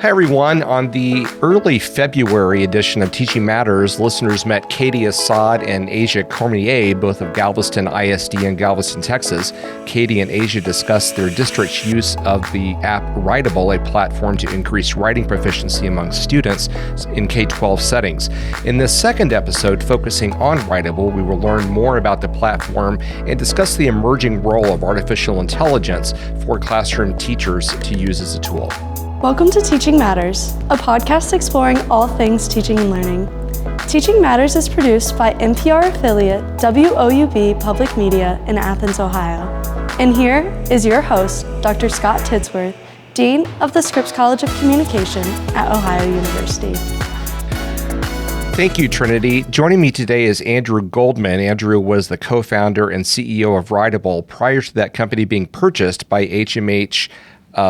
Hi, everyone. On the early February edition of Teaching Matters, listeners met Katie Assad and Asia Cormier, both of Galveston ISD in Galveston, Texas. Katie and Asia discussed their district's use of the app Writable, a platform to increase writing proficiency among students in K-12 settings. In this second episode, focusing on Writable, we will learn more about the platform and discuss the emerging role of artificial intelligence for classroom teachers to use as a tool. Welcome to Teaching Matters, a podcast exploring all things teaching and learning. Teaching Matters is produced by NPR affiliate WOUB Public Media in Athens, Ohio. And here is your host, Dr. Scott Tidsworth, Dean of the Scripps College of Communication at Ohio University. Thank you, Trinity. Joining me today is Andrew Goldman. Andrew was the co-founder and CEO of Writable prior to that company being purchased by HMH,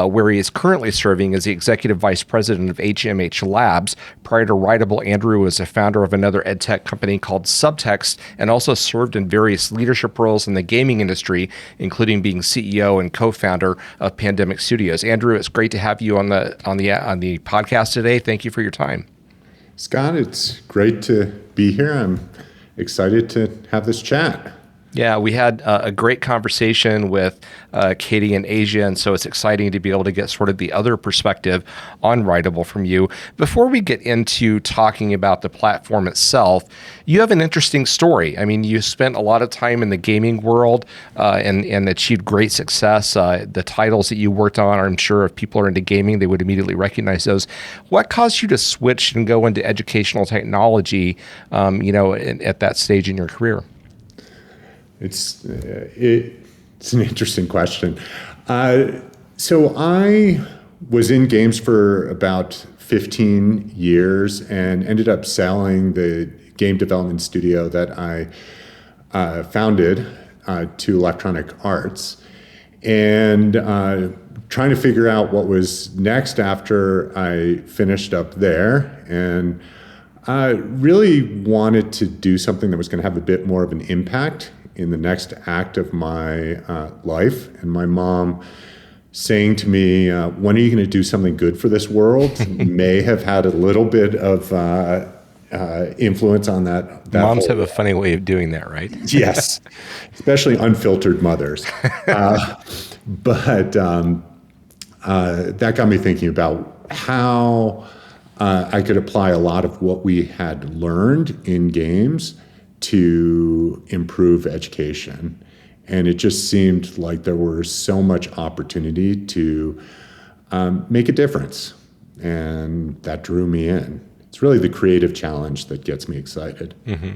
where he is currently serving as the executive vice president of HMH Labs. Prior to Writable, Andrew was a founder of another edtech company called Subtext and also served in various leadership roles in the gaming industry, including being CEO and co-founder of Pandemic Studios. Andrew, it's great to have you on the podcast today. Thank you for your time. Scott, it's great to be here. I'm excited to have this chat. Yeah, we had a great conversation with Katie and Asia, and so it's exciting to be able to get sort of the other perspective on Writable from you. Before we get into talking about the platform itself, you have an interesting story. I mean, you spent a lot of time in the gaming world and achieved great success. The titles that you worked on, I'm sure if people are into gaming, they would immediately recognize those. What caused you to switch and go into educational technology, at that stage in your career? It's an interesting question. So I was in games for about 15 years and ended up selling the game development studio that I founded to Electronic Arts, and trying to figure out what was next after I finished up there. And I really wanted to do something that was going to have a bit more of an impact in the next act of my life. And my mom saying to me, when are you going to do something good for this world? may have had a little bit of influence on that Moms have a funny way of doing that, right? Yes, especially unfiltered mothers. But that got me thinking about how I could apply a lot of what we had learned in games to improve education. And it just seemed like there was so much opportunity to make a difference. And that drew me in. It's really the creative challenge that gets me excited. Mm-hmm.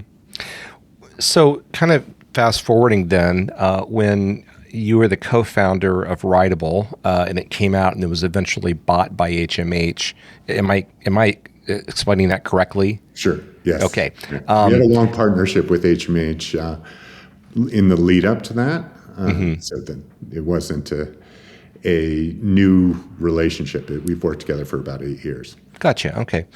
So kind of fast forwarding then, when you were the co-founder of Writable, and it came out and it was eventually bought by HMH. Am I explaining that correctly? Sure. Yes. Okay. We had a long partnership with HMH in the lead up to that, so that it wasn't a new relationship. We've worked together for about 8 years. Gotcha. Okay.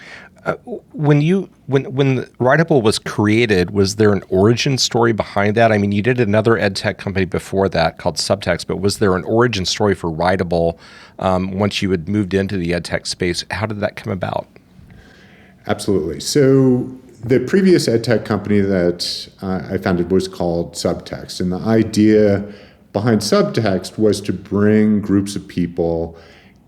When Writable was created, was there an origin story behind that? I mean, you did another ed tech company before that called Subtext, but was there an origin story for Writable once you had moved into the ed tech space? How did that come about? Absolutely. So the previous ed tech company that I founded was called Subtext, and the idea behind Subtext was to bring groups of people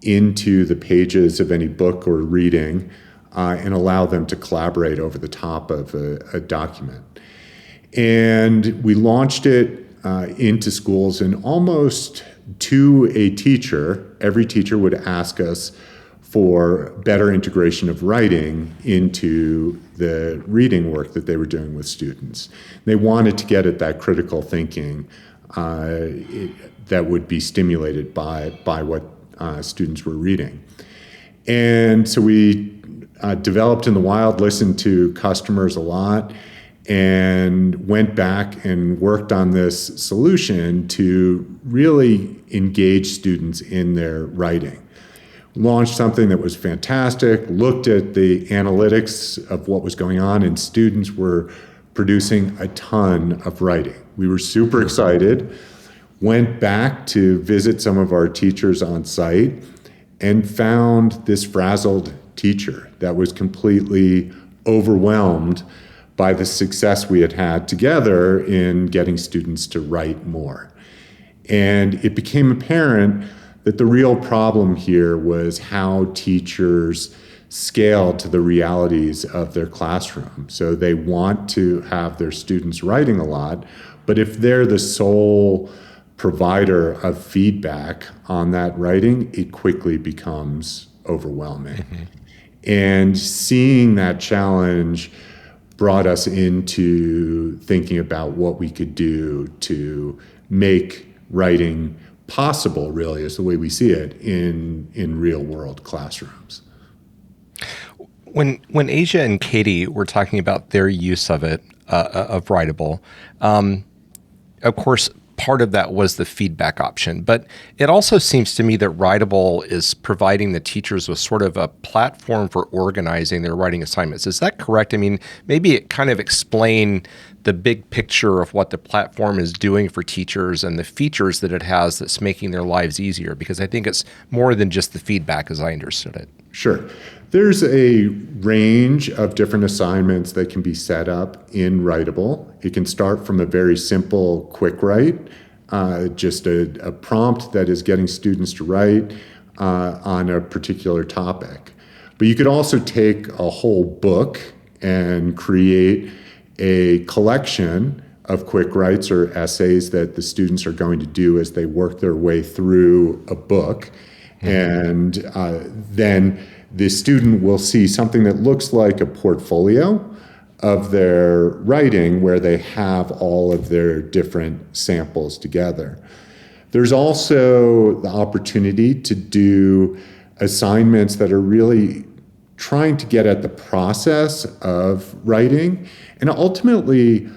into the pages of any book or reading and allow them to collaborate over the top of a document. And we launched it into schools, and almost to a teacher, every teacher would ask us for better integration of writing into the reading work that they were doing with students. They wanted to get at that critical thinking that would be stimulated by what students were reading. And so we developed in the wild, listened to customers a lot, and went back and worked on this solution to really engage students in their writing. Launched something that was fantastic, looked at the analytics of what was going on, and students were producing a ton of writing. We were super excited, went back to visit some of our teachers on site, and found this frazzled teacher that was completely overwhelmed by the success we had had together in getting students to write more. And it became apparent that the real problem here was how teachers scale to the realities of their classroom. So they want to have their students writing a lot, but if they're the sole provider of feedback on that writing, it quickly becomes overwhelming. And seeing that challenge brought us into thinking about what we could do to make writing possible, really, is the way we see it in real world classrooms. When Asia and Katie were talking about their use of it, of Writable, of course, part of that was the feedback option. But it also seems to me that Writable is providing the teachers with sort of a platform for organizing their writing assignments. Is that correct? I mean, maybe it kind of explain the big picture of what the platform is doing for teachers and the features that it has that's making their lives easier, because I think it's more than just the feedback as I understood it. Sure. There's a range of different assignments that can be set up in Writable. It can start from a very simple quick write, just a prompt that is getting students to write on a particular topic. But you could also take a whole book and create a collection of quick writes or essays that the students are going to do as they work their way through a book. And then the student will see something that looks like a portfolio of their writing where they have all of their different samples together. There's also the opportunity to do assignments that are really trying to get at the process of writing. And ultimately,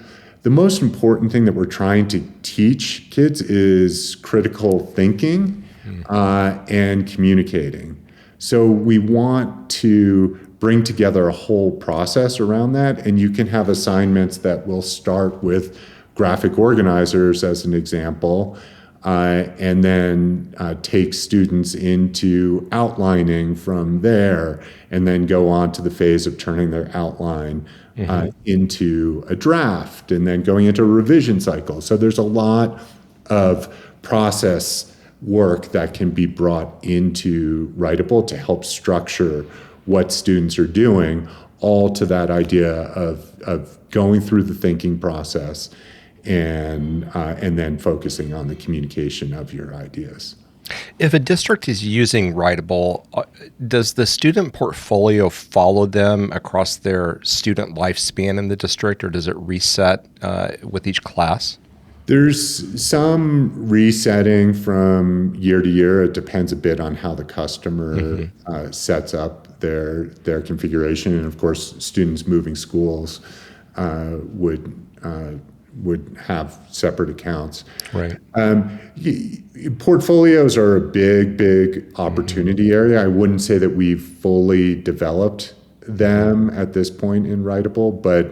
the most important thing that we're trying to teach kids is critical thinking and communicating. So we want to bring together a whole process around that, and you can have assignments that will start with graphic organizers as an example, and then take students into outlining from there, and then go on to the phase of turning their outline into a draft, and then going into a revision cycle. So there's a lot of process work that can be brought into Writable to help structure what students are doing, all to that idea of going through the thinking process and then focusing on the communication of your ideas. If a district is using Writable, does the student portfolio follow them across their student lifespan in the district, or does it reset with each class? There's some resetting from year to year. It depends a bit on how the customer sets up their configuration. And of course, students moving schools would have separate accounts. Right. Portfolios are a big opportunity area. I wouldn't say that we've fully developed them at this point in Writable, but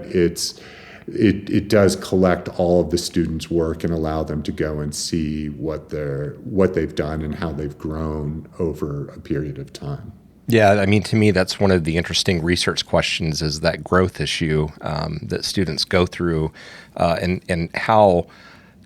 it does collect all of the students' work and allow them to go and see what they've done and how they've grown over a period of time. Yeah, I mean, to me, that's one of the interesting research questions, is that growth issue that students go through, and how,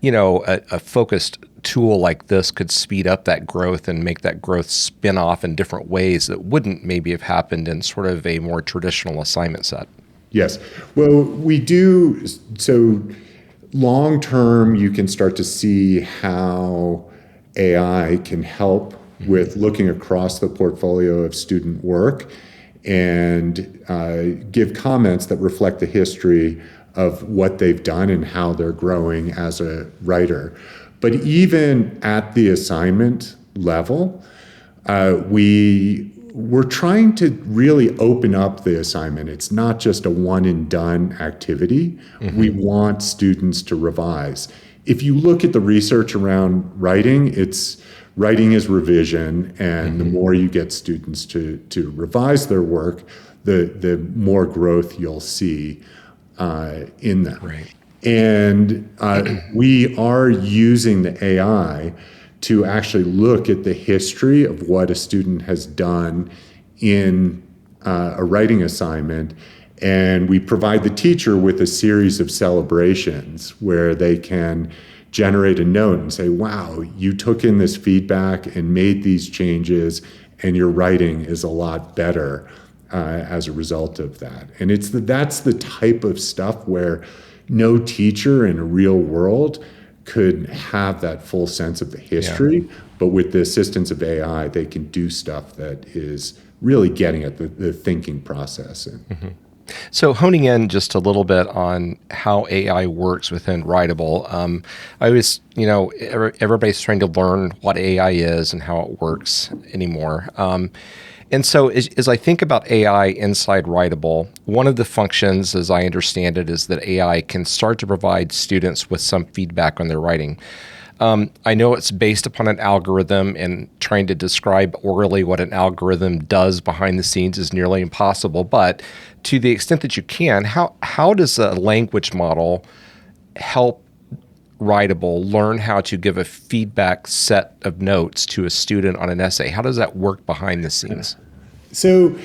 a focused tool like this could speed up that growth and make that growth spin off in different ways that wouldn't maybe have happened in sort of a more traditional assignment set. Yes. Well, we do. So long term, you can start to see how AI can help with looking across the portfolio of student work and give comments that reflect the history of what they've done and how they're growing as a writer. But even at the assignment level, we're trying to really open up the assignment. It's not just a one and done activity. We want students to revise. If you look at the research around writing, writing is revision, and the more you get students to revise their work, the more growth you'll see in them. Right. And we are using the AI to actually look at the history of what a student has done in a writing assignment. And we provide the teacher with a series of celebrations where they can generate a note and say, wow, you took in this feedback and made these changes, and your writing is a lot better as a result of that. And that's the type of stuff where no teacher in a real world could have that full sense of the history. Yeah. But with the assistance of AI, they can do stuff that is really getting at the thinking process. Mm-hmm. So honing in just a little bit on how AI works within Writable, I always, everybody's trying to learn what AI is and how it works anymore. And so as I think about AI inside Writable, one of the functions, as I understand it, is that AI can start to provide students with some feedback on their writing. I know it's based upon an algorithm, and trying to describe orally what an algorithm does behind the scenes is nearly impossible. But to the extent that you can, how does a language model help Writable learn how to give a feedback set of notes to a student on an essay? How does that work behind the scenes? So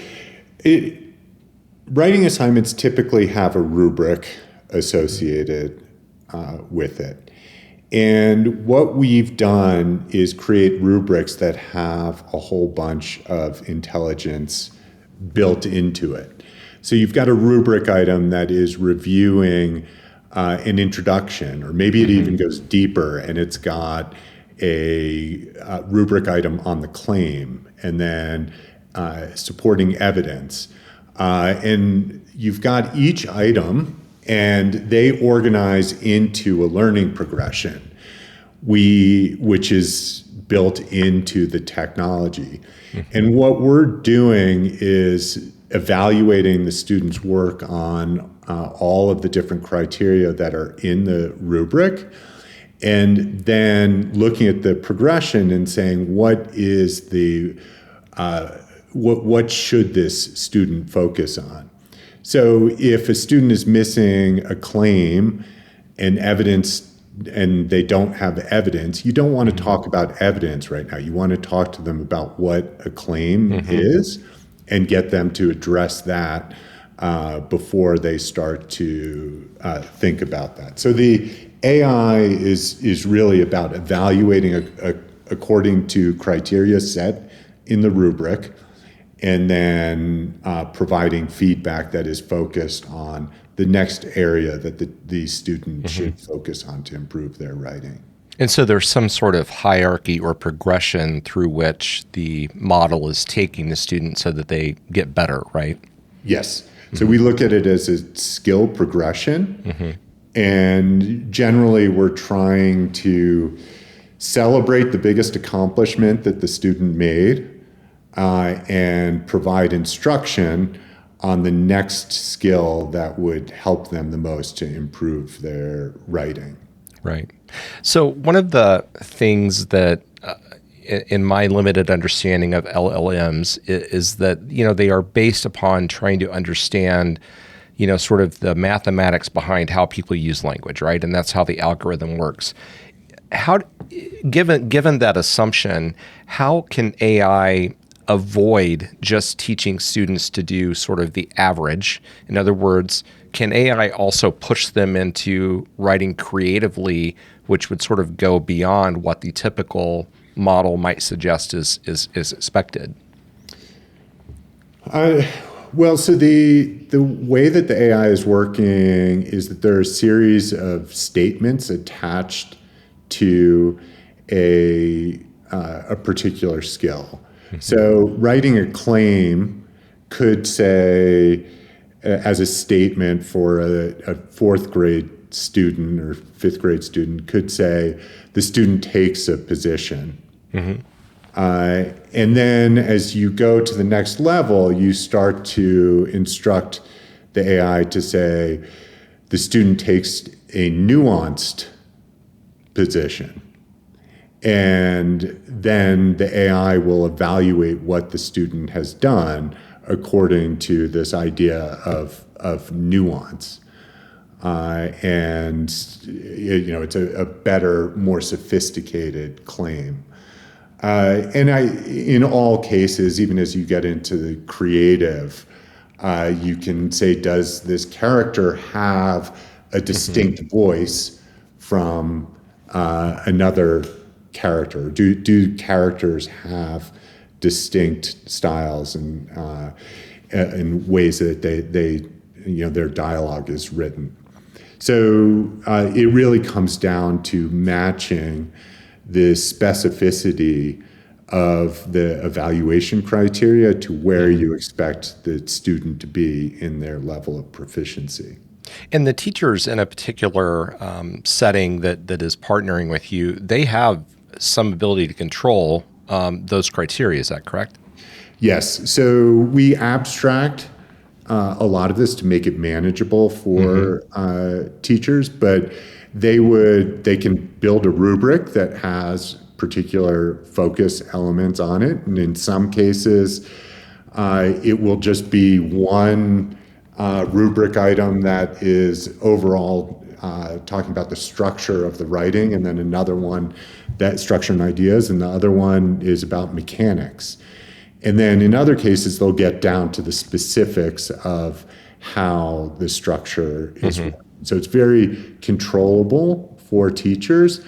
writing assignments typically have a rubric associated with it. And what we've done is create rubrics that have a whole bunch of intelligence built into it. So you've got a rubric item that is reviewing an introduction, or maybe it even goes deeper, and it's got a rubric item on the claim, and then supporting evidence. And you've got each item, and they organize into a learning progression, which is built into the technology. And what we're doing is evaluating the student's work on all of the different criteria that are in the rubric, and then looking at the progression and saying, what is what should this student focus on? So if a student is missing a claim and evidence, and they don't have evidence, you don't want to talk about evidence right now. You want to talk to them about what a claim is and get them to address that before they start to think about that. So the AI is really about evaluating according to criteria set in the rubric, and then providing feedback that is focused on the next area that the student should focus on to improve their writing. And so there's some sort of hierarchy or progression through which the model is taking the student so that they get better, right? Yes. So we look at it as a skill progression. And generally we're trying to celebrate the biggest accomplishment that the student made, and provide instruction on the next skill that would help them the most to improve their writing. Right. So one of the things that, in my limited understanding of LLMs, is that, they are based upon trying to understand, sort of the mathematics behind how people use language, right? And that's how the algorithm works. Given that assumption, how can AI avoid just teaching students to do sort of the average? In other words, can AI also push them into writing creatively, which would sort of go beyond what the typical model might suggest is expected? Well, so the way that the AI is working is that there are a series of statements attached to a particular skill. So writing a claim could say, as a statement for a fourth grade student or fifth grade student, could say, the student takes a position. And then as you go to the next level, you start to instruct the AI to say, the student takes a nuanced position. And then the AI will evaluate what the student has done according to this idea of nuance. and it's a better, more sophisticated claim. And in all cases, even as you get into the creative, you can say, does this character have a distinct voice from another character? Do characters have distinct styles and ways that they their dialogue is written? So it really comes down to matching the specificity of the evaluation criteria to where you expect the student to be in their level of proficiency. And the teachers in a particular setting that is partnering with you, they have some ability to control those criteria. Is that correct? Yes. So we abstract a lot of this to make it manageable for teachers, but they can build a rubric that has particular focus elements on it. And in some cases, it will just be one rubric item that is overall talking about the structure of the writing, and then another one that structure and ideas, and the other one is about mechanics. And then in other cases, they'll get down to the specifics of how the structure is written. So it's very controllable for teachers.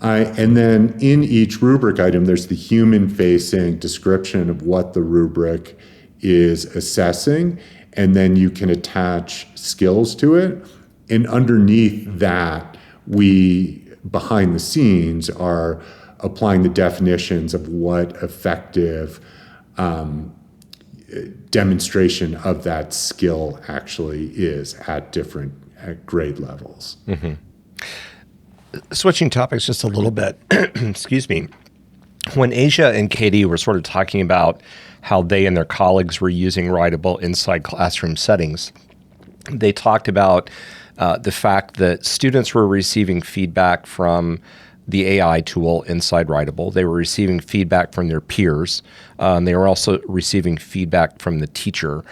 And then in each rubric item, there's the human-facing description of what the rubric is assessing, and then you can attach skills to it. And underneath that, we, behind the scenes, are applying the definitions of what effective demonstration of that skill actually is at different grade levels. Switching topics just a little bit, excuse me. When Asia and Katie were sort of talking about how they and their colleagues were using Writable inside classroom settings, they talked about the fact that students were receiving feedback from the AI tool inside Writable. They were receiving feedback from their peers. They were also receiving feedback from the teacher.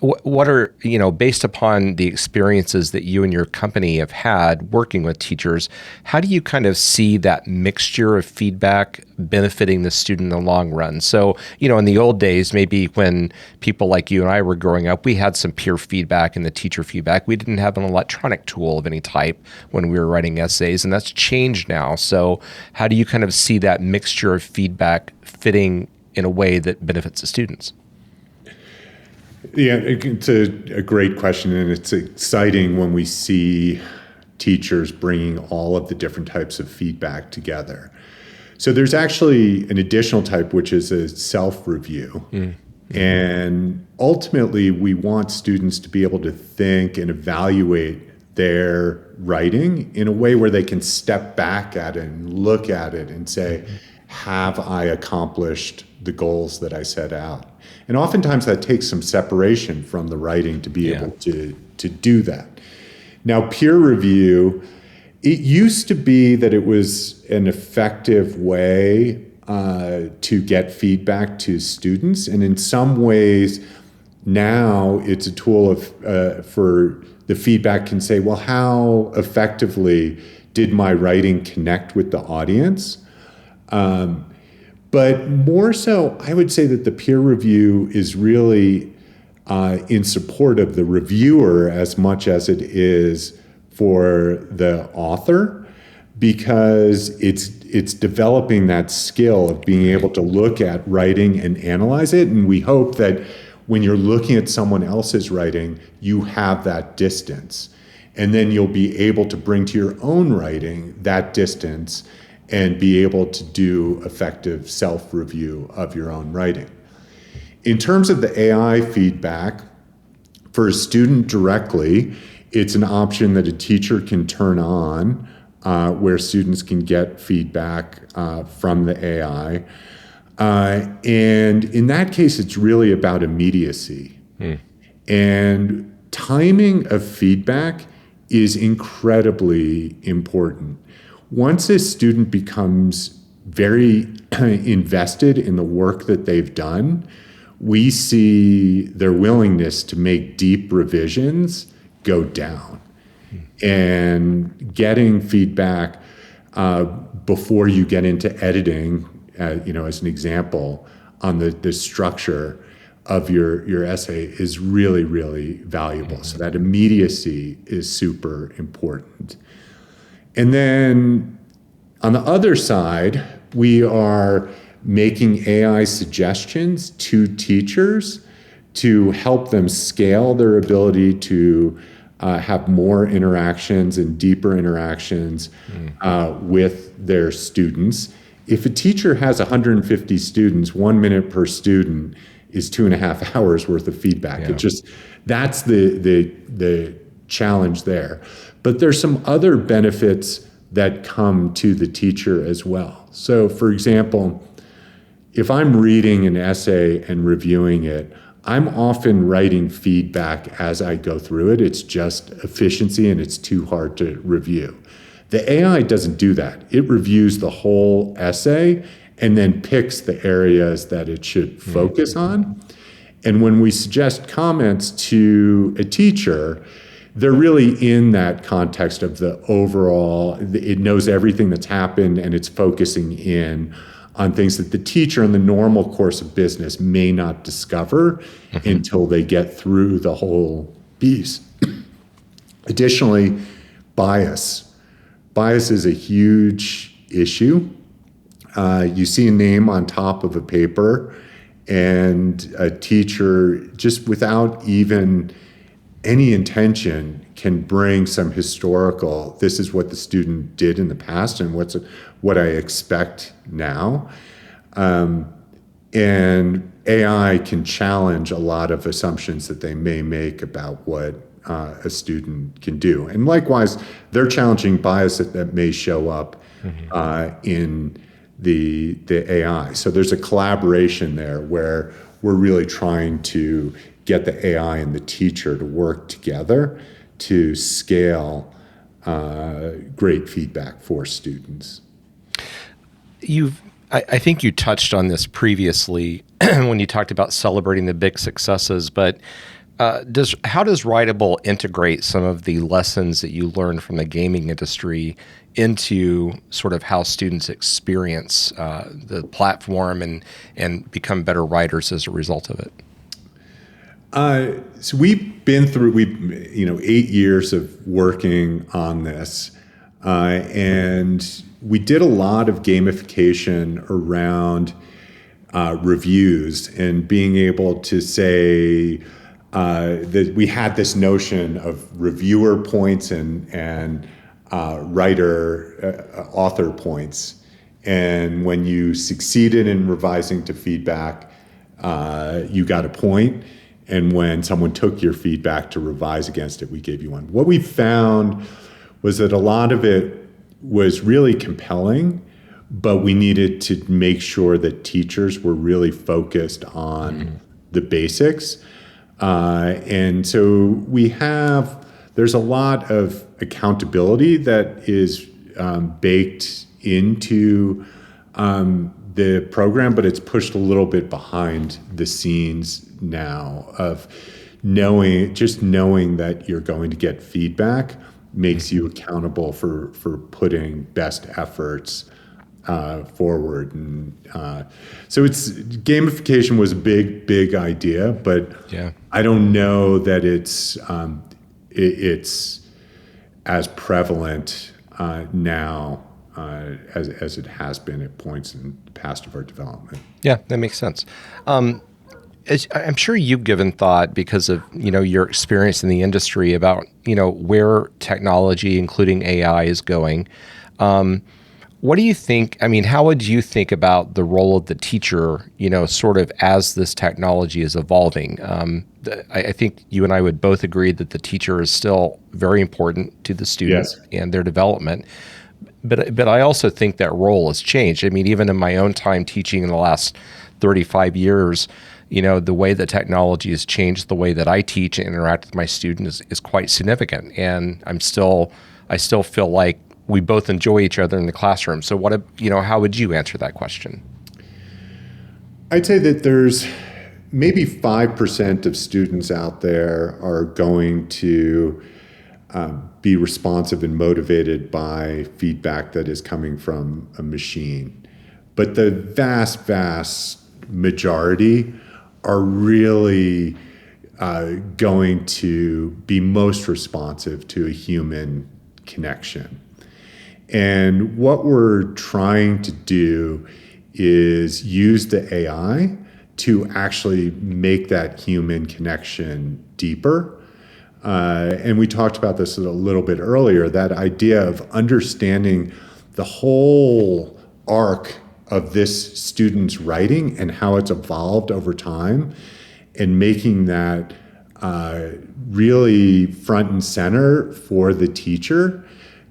What are, based upon the experiences that you and your company have had working with teachers, how do you kind of see that mixture of feedback benefiting the student in the long run? So, in the old days, maybe when people like you and I were growing up, we had some peer feedback and the teacher feedback. We didn't have an electronic tool of any type when we were writing essays, and that's changed now. So how do you kind of see that mixture of feedback fitting in a way that benefits the students? Yeah, it's a great question, and it's exciting when we see teachers bringing all of the different types of feedback together. So there's actually an additional type, which is a self-review. And ultimately, we want students to be able to think and evaluate their writing in a way where they can step back at it and look at it and say, have I accomplished the goals that I set out? And oftentimes that takes some separation from the writing to be able to do that. Now, peer review, it used to be that it was an effective way to get feedback to students. And in some ways, now it's a tool for the feedback can say, well, how effectively did my writing connect with the audience? But more so, I would say that the peer review is really in support of the reviewer as much as it is for the author, because it's developing that skill of being able to look at writing and analyze it. And we hope that when you're looking at someone else's writing, you have that distance. And then you'll be able to bring to your own writing that distance and be able to do effective self-review of your own writing. In terms of the AI feedback, for a student directly, it's an option that a teacher can turn on where students can get feedback from the AI. And in that case, it's really about immediacy. And timing of feedback is incredibly important. Once a student becomes very invested in the work that they've done, we see their willingness to make deep revisions go down. And getting feedback before you get into editing, as an example, on the structure of your essay is really, really valuable. So that immediacy is super important. And then on the other side, we are making AI suggestions to teachers to help them scale their ability to have more interactions and deeper interactions with their students. If a teacher has 150 students, 1 minute per student is 2.5 hours worth of feedback. Yeah. That's the challenge there. But there's some other benefits that come to the teacher as well. So for example, if I'm reading an essay and reviewing it, I'm often writing feedback as I go through it. It's just efficiency and it's too hard to review. The AI doesn't do that. It reviews the whole essay and then picks the areas that it should focus on. And when we suggest comments to a teacher, they're really in that context of the overall, it knows everything that's happened and it's focusing in on things that the teacher in the normal course of business may not discover until they get through the whole piece. Additionally, bias. Bias is a huge issue. You see a name on top of a paper and a teacher, just without even any intention, can bring some historical, this is what the student did in the past and what I expect now. And AI can challenge a lot of assumptions that they may make about what a student can do. And likewise, they're challenging bias that may show up in the AI. So there's a collaboration there where we're really trying to get the AI and the teacher to work together to scale great feedback for students. I think you touched on this previously when you talked about celebrating the big successes, but how does Writable integrate some of the lessons that you learned from the gaming industry into sort of how students experience the platform and become better writers as a result of it? So we've been through 8 years of working on this, and we did a lot of gamification around reviews and being able to say that we had this notion of reviewer points and author points. And when you succeeded in revising to feedback, you got a point. And when someone took your feedback to revise against it, we gave you one. What we found was that a lot of it was really compelling, but we needed to make sure that teachers were really focused on the basics. And so there's a lot of accountability that is baked into the program, but it's pushed a little bit behind the scenes now of knowing that you're going to get feedback makes you accountable for putting best efforts forward. And so gamification was a big idea, but yeah. I don't know that it's as prevalent now as it has been at points in the past of our development. Yeah, that makes sense. I'm sure you've given thought, because of your experience in the industry, about where technology, including AI, is going. What do you think? I mean, how would you think about the role of the teacher, sort of as this technology is evolving? I think you and I would both agree that the teacher is still very important to the students and their development. But I also think that role has changed. I mean, even in my own time teaching in the last 35 years, the way that technology has changed the way that I teach and interact with my students is quite significant. And I still feel like we both enjoy each other in the classroom. So how would you answer that question? I'd say that maybe 5% of students out there are going to be responsive and motivated by feedback that is coming from a machine. But the vast, vast majority are really going to be most responsive to a human connection. And what we're trying to do is use the AI to actually make that human connection deeper. And we talked about this a little bit earlier, that idea of understanding the whole arc of this student's writing and how it's evolved over time, and making that really front and center for the teacher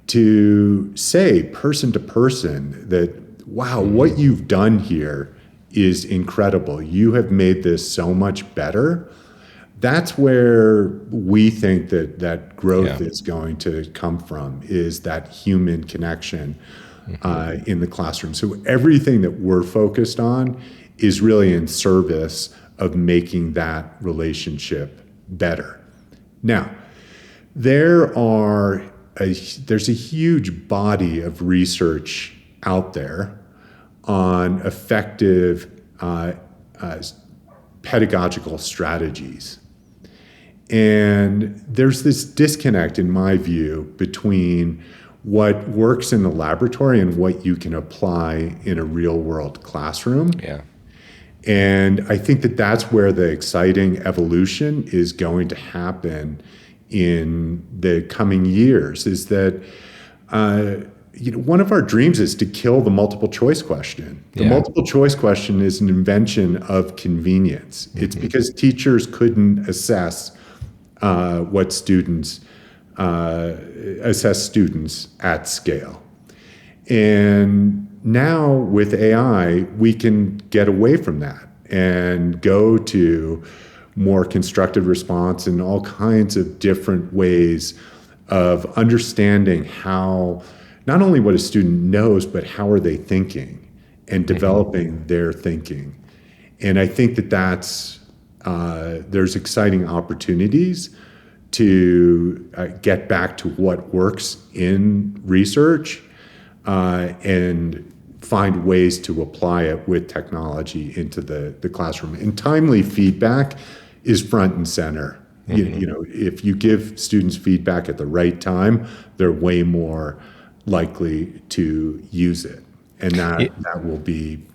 to say person to person that, wow, what you've done here is incredible. You have made this so much better. That's where we think that growth is going to come from, is that human connection in the classroom. So everything that we're focused on is really in service of making that relationship better. Now, there's a huge body of research out there on effective pedagogical strategies. And there's this disconnect, in my view, between what works in the laboratory and what you can apply in a real-world classroom. Yeah. And I think that that's where the exciting evolution is going to happen in the coming years, is that one of our dreams is to kill the multiple choice question. The multiple choice question is an invention of convenience. It's because teachers couldn't assess assess students at scale. And now with AI, we can get away from that and go to more constructive response and all kinds of different ways of understanding how, not only what a student knows, but how are they thinking and developing their thinking. And I think that there's exciting opportunities to get back to what works in research and find ways to apply it with technology into the classroom. And timely feedback is front and center. You know, if you give students feedback at the right time, they're way more likely to use it. And that will be,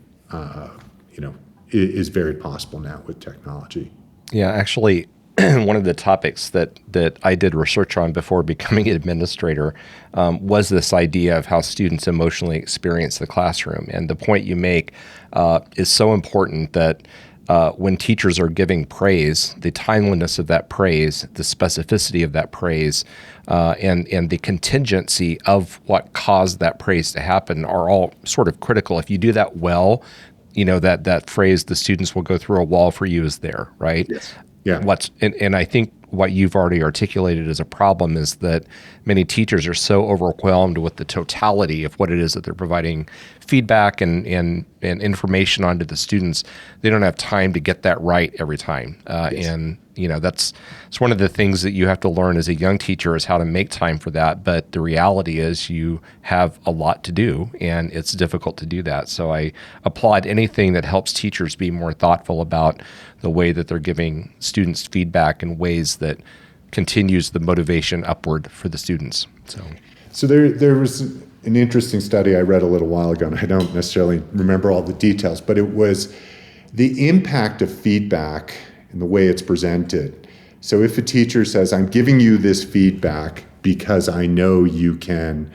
is very possible now with technology. Yeah, actually, one of the topics that I did research on before becoming an administrator was this idea of how students emotionally experience the classroom. And the point you make is so important, that when teachers are giving praise, the timeliness of that praise, the specificity of that praise, and the contingency of what caused that praise to happen are all sort of critical. If you do that well, that phrase, the students will go through a wall for you, is there, right? Yes. Yeah. And I think what you've already articulated as a problem is that many teachers are so overwhelmed with the totality of what it is that they're providing feedback and information onto the students. They don't have time to get that right every time. And it's one of the things that you have to learn as a young teacher, is how to make time for that. But the reality is you have a lot to do, and it's difficult to do that. So I applaud anything that helps teachers be more thoughtful about the way that they're giving students feedback in ways that continues the motivation upward for the students. So there was an interesting study I read a little while ago, and I don't necessarily remember all the details, but it was the impact of feedback and the way it's presented. So if a teacher says, I'm giving you this feedback because I know you can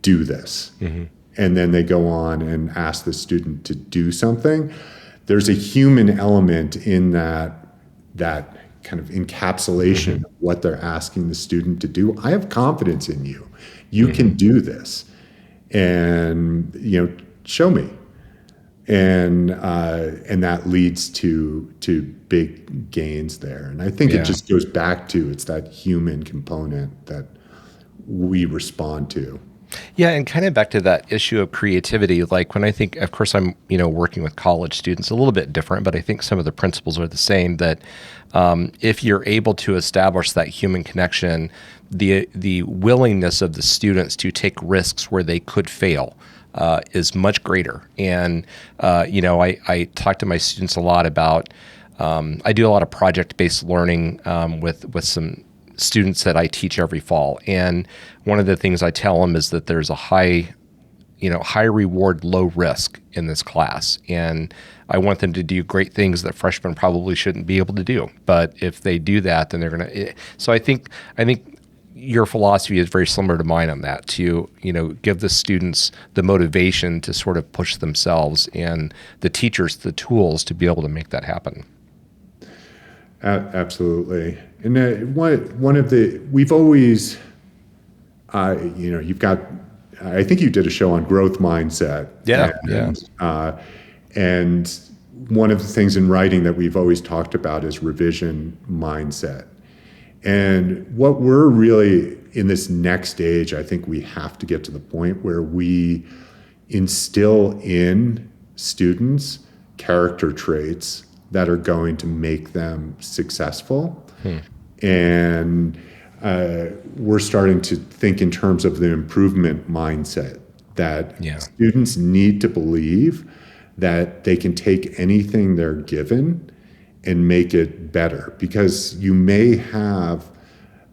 do this, and then they go on and ask the student to do something, there's a human element in that kind of encapsulation of what they're asking the student to do. I have confidence in you. You can do this, and show me. And that leads to big gains there. And I think it just goes back to, it's that human component that we respond to. Yeah, and kind of back to that issue of creativity, like when I think, of course, I'm, working with college students, a little bit different, but I think some of the principles are the same, that if you're able to establish that human connection, the willingness of the students to take risks where they could fail is much greater. And, I talk to my students a lot about, I do a lot of project-based learning with some students that I teach every fall. And one of the things I tell them is that there's a high reward, low risk in this class. And I want them to do great things that freshmen probably shouldn't be able to do. But if they do that, then they're going to. So I think your philosophy is very similar to mine on that, to, give the students the motivation to sort of push themselves, and the teachers the tools to be able to make that happen. Absolutely. And one of the, we've always, you've got, I think you did a show on growth mindset. Yeah. And one of the things in writing that we've always talked about is revision mindset. And what we're really in this next stage, I think we have to get to the point where we instill in students character traits that are going to make them successful. And we're starting to think in terms of the improvement mindset, that students need to believe that they can take anything they're given and make it better, because you may have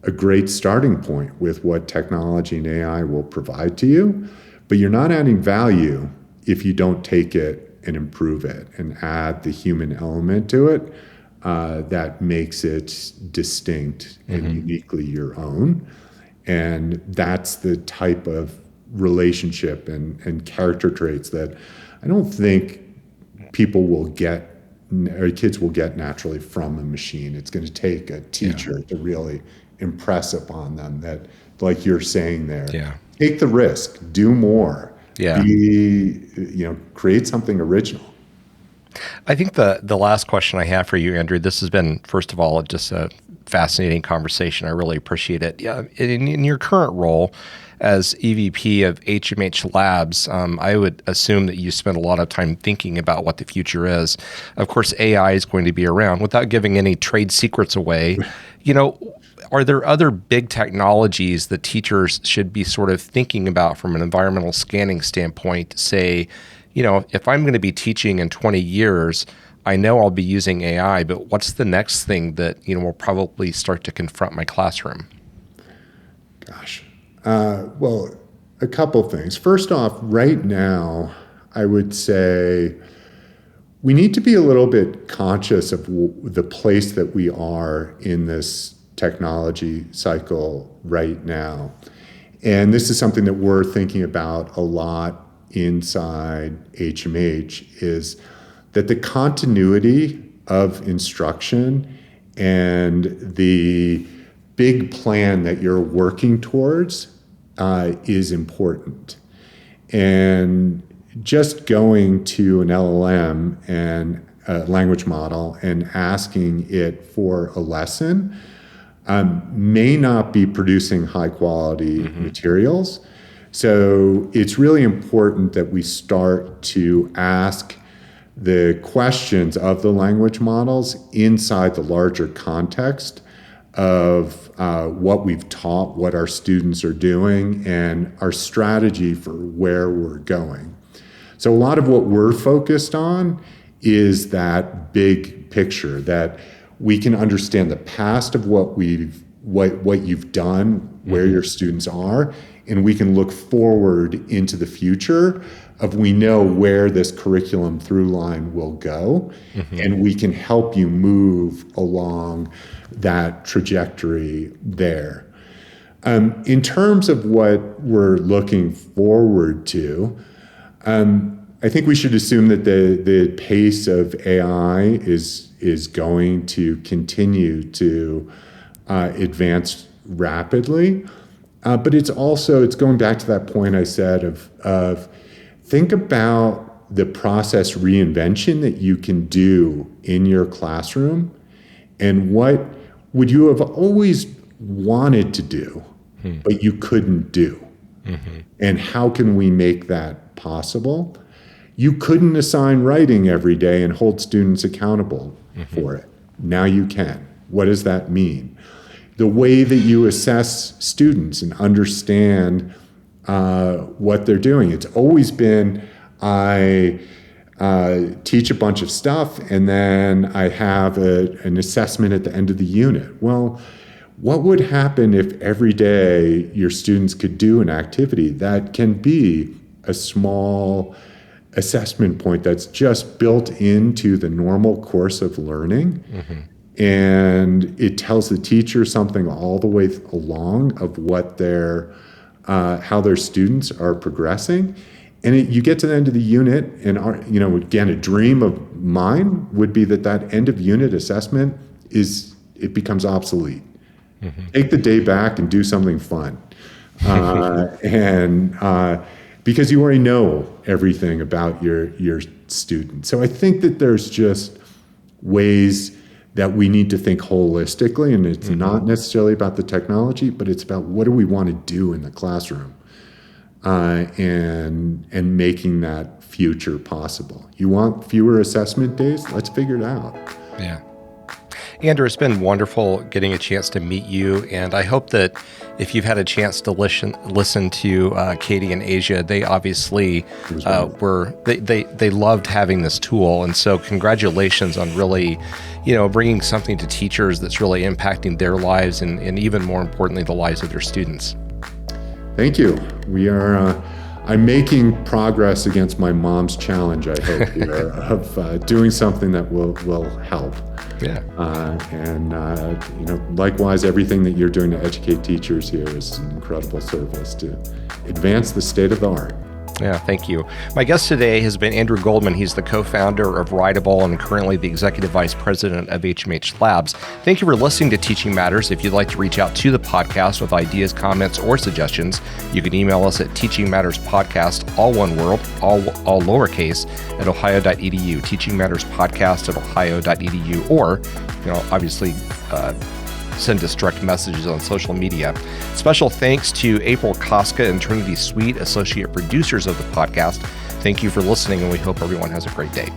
a great starting point with what technology and AI will provide to you, but you're not adding value if you don't take it and improve it and add the human element to it that makes it distinct and uniquely your own. And that's the type of relationship and character traits that I don't think people will get, or kids will get naturally from a machine. It's going to take a teacher to really impress upon them that, like you're saying there, take the risk, do more, create something original. I think the last question I have for you, Andrew, this has been, first of all, just a fascinating conversation. I really appreciate it. In your current role as EVP of HMH Labs, I would assume that you spend a lot of time thinking about what the future is. Of course, AI is going to be around. Without giving any trade secrets away, are there other big technologies that teachers should be sort of thinking about from an environmental scanning standpoint to say, if I'm going to be teaching in 20 years, I know I'll be using AI, but what's the next thing that, will probably start to confront my classroom? Gosh. Well, a couple things. First off, right now, I would say we need to be a little bit conscious of the place that we are in this technology cycle right now. And this is something that we're thinking about a lot inside HMH, is that the continuity of instruction and the big plan that you're working towards is important. And just going to an LLM and a language model and asking it for a lesson may not be producing high quality materials. So it's really important that we start to ask the questions of the language models inside the larger context of what we've taught, what our students are doing, and our strategy for where we're going. So a lot of what we're focused on is that big picture, that we can understand the past of what you've done, where your students are, and we can look forward into the future of, we know where this curriculum through line will go, and we can help you move along that trajectory there. In terms of what we're looking forward to, I think we should assume that the pace of AI is going to continue to advance rapidly. But it's going back to that point I said of think about the process reinvention that you can do in your classroom, and what would you have always wanted to do, but you couldn't do. And how can we make that possible? You couldn't assign writing every day and hold students accountable for it. Now you can. What does that mean? The way that you assess students and understand what they're doing. It's always been, I teach a bunch of stuff and then I have an assessment at the end of the unit. Well, what would happen if every day your students could do an activity that can be a small assessment point that's just built into the normal course of learning? And it tells the teacher something all the way along of what how their students are progressing. And you get to the end of the unit, and again, a dream of mine would be that end of unit assessment it becomes obsolete. Take the day back and do something fun, because you already know everything about your student. So I think that there's just ways that we need to think holistically, and it's not necessarily about the technology, but it's about what do we want to do in the classroom, and making that future possible. You want fewer assessment days? Let's figure it out. Yeah. Andrew, it's been wonderful getting a chance to meet you, and I hope that if you've had a chance to listen to Katie and Asia, they obviously they loved having this tool, and so congratulations on really, bringing something to teachers that's really impacting their lives and even more importantly, the lives of their students. Thank you. We are. I'm making progress against my mom's challenge, I hope, here, of doing something that will help. Yeah. Likewise, everything that you're doing to educate teachers here is an incredible service to advance the state of the art. Yeah, thank you. My guest today has been Andrew Goldman. He's the co-founder of Writable and currently the executive vice president of HMH Labs. Thank you for listening to Teaching Matters. If you'd like to reach out to the podcast with ideas, comments, or suggestions, you can email us at teachingmatterspodcast, all one word, all lowercase, at ohio.edu, teachingmatterspodcast at ohio.edu, or, obviously, send us direct messages on social media. Special thanks to April Koska and Trinity Sweet, associate producers of the podcast. Thank you for listening, and we hope everyone has a great day.